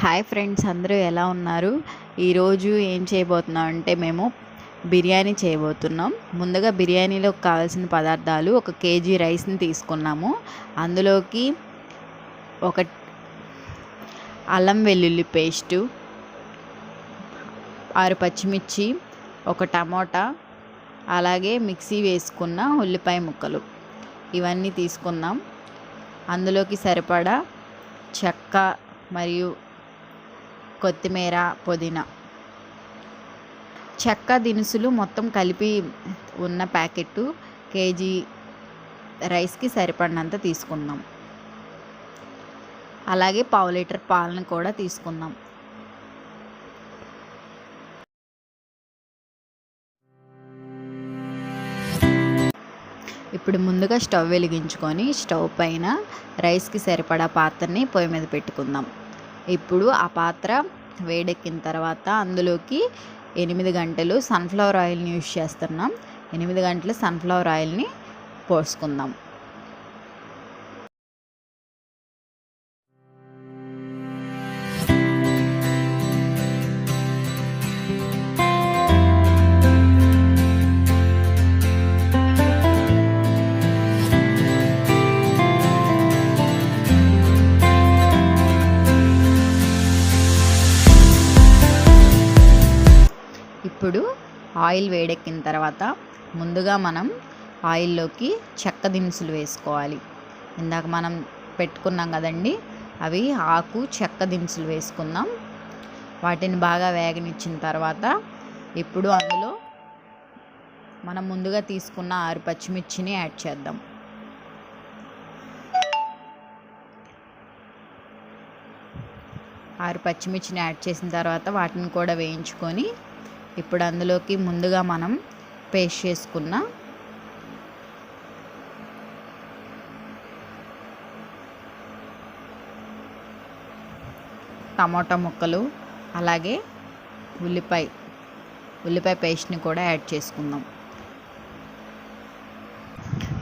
Hi friends, అందరూ ఎలా ఉన్నారు? ఈరోజు ఏం చేయబోతున్నాం అంటే మేము బిర్యానీ చేయబోతున్నాం. ముందుగా బిర్యానీలో కావాల్సిన పదార్థాలు: 1 కేజీ రైస్ని తీసుకున్నాము. అందులోకి ఒక అల్లం వెల్లుల్లి పేస్టు, 6 పచ్చిమిర్చి, 1 టమోటా, అలాగే మిక్సీ వేసుకున్న ఉల్లిపాయ ముక్కలు ఇవన్నీ తీసుకుందాం. అందులోకి సరిపడా చెక్క మరియు కొత్తిమీర, పుదీనా, చెక్క దినుసులు మొత్తం కలిపి ఉన్న ప్యాకెట్టు కేజీ రైస్కి సరిపడినంత తీసుకుందాం. అలాగే 1/2 లీటర్ పాలను కూడా తీసుకుందాం. ఇప్పుడు ముందుగా స్టవ్ వెలిగించుకొని స్టవ్ పైన రైస్కి సరిపడా పాత్రని పొయ్యి మీద పెట్టుకుందాం. ఇప్పుడు ఆ పాత్ర వేడెక్కిన తర్వాత అందులోకి 8 గంటలు సన్ఫ్లవర్ ఆయిల్ని యూజ్ చేస్తున్నాం. 8 గంటలు సన్ఫ్లవర్ ఆయిల్ని పోసుకుందాం. ఇప్పుడు ఆయిల్ వేడెక్కిన తర్వాత ముందుగా మనం ఆయిల్లోకి చెక్క దినుసులు వేసుకోవాలి. ఇందాక మనం పెట్టుకున్నాం కదండి, అవి ఆకు చెక్క దినుసులు వేసుకుందాం. వాటిని బాగా వేగనిచ్చిన తర్వాత ఇప్పుడు అందులో మనం ముందుగా తీసుకున్న 6 పచ్చిమిర్చిని యాడ్ చేద్దాం. పచ్చిమిర్చిని యాడ్ చేసిన తర్వాత వాటిని కూడా వేయించుకొని ఇప్పుడు అందులోకి ముందుగా మనం పేస్ట్ చేసుకున్న టమాటా ముక్కలు, అలాగే ఉల్లిపాయ పేస్ట్ని కూడా యాడ్ చేసుకుందాం.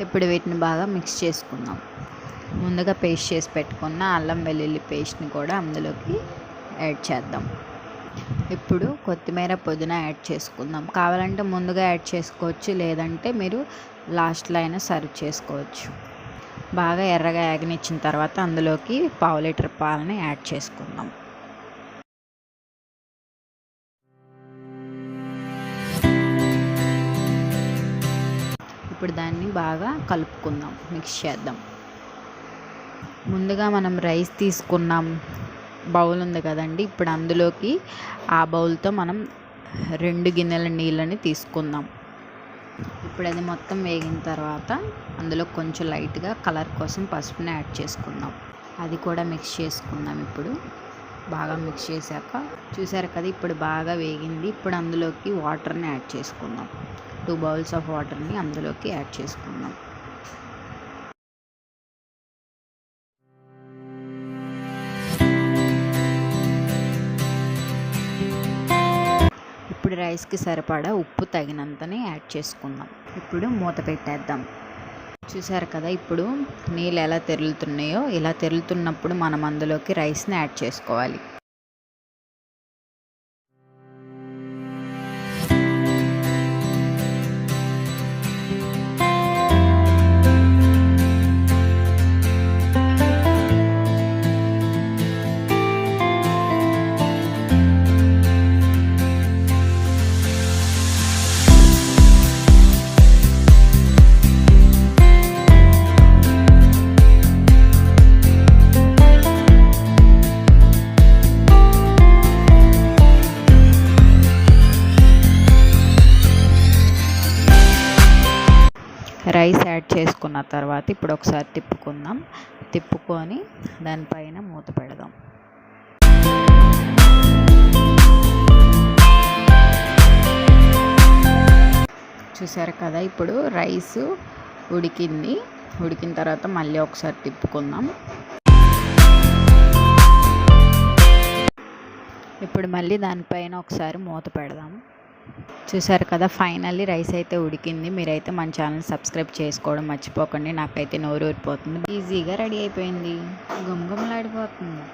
ఇప్పుడు వీటిని బాగా మిక్స్ చేసుకుందాం. ముందుగా పేస్ట్ చేసి పెట్టుకున్న అల్లం వెల్లుల్లి పేస్ట్ని కూడా అందులోకి యాడ్ చేద్దాం. ఇప్పుడు కొత్తిమీర, పుదీనా యాడ్ చేసుకుందాం. కావాలంటే ముందుగా యాడ్ చేసుకోవచ్చు, లేదంటే మీరు లాస్ట్లో అయినా సర్వ్ చేసుకోవచ్చు. బాగా ఎర్రగా యాగనిచ్చిన తర్వాత అందులోకి 1/2 లీటర్ పాలని యాడ్ చేసుకుందాం. ఇప్పుడు దాన్ని బాగా కలుపుకుందాం, మిక్స్ చేద్దాం. ముందుగా మనం రైస్ తీసుకున్నాం బౌల్ ఉంది కదండి, ఇప్పుడు అందులోకి ఆ బౌల్తో మనం 2 గిన్నెల నీళ్ళని తీసుకుందాం. ఇప్పుడు అది మొత్తం వేగిన తర్వాత అందులో కొంచెం లైట్గా కలర్ కోసం పసుపుని యాడ్ చేసుకుందాం. అది కూడా మిక్స్ చేసుకుందాం. ఇప్పుడు బాగా మిక్స్ చేశాక చూసారు కదా, ఇప్పుడు బాగా వేగింది. ఇప్పుడు అందులోకి వాటర్ని యాడ్ చేసుకుందాం. 2 బౌల్స్ ఆఫ్ వాటర్ని అందులోకి యాడ్ చేసుకుందాం. ఇప్పుడు రైస్కి సరిపడా ఉప్పు తగినంతనే యాడ్ చేసుకుందాం. ఇప్పుడు మూత పెట్టేద్దాం. చూసారు కదా, ఇప్పుడు నీళ్ళు ఎలా తెరులుతున్నాయో, ఇలా తెరులుతున్నప్పుడు మనం అందులోకి రైస్ని యాడ్ చేసుకోవాలి. రైస్ యాడ్ చేసుకున్న తర్వాత ఇప్పుడు ఒకసారి తిప్పుకుందాం. తిప్పుకొని దానిపైన మూత పెడదాం. చూసారు కదా, ఇప్పుడు రైస్ ఉడికిన తర్వాత మళ్ళీ ఒకసారి తిప్పుకుందాం. ఇప్పుడు మళ్ళీ దానిపైన ఒకసారి మూత పెడదాం. చూసారు కదా, ఫైనల్లీ రైస్ అయితే ఉడికింది. మీరైతే మన ఛానల్ సబ్స్క్రైబ్ చేసుకోవడం మర్చిపోకండి. నాకైతే నోరు ఊరిపోతుంది. ఈజీగా రెడీ అయిపోయింది, గుమగుమలాడిపోతుంది.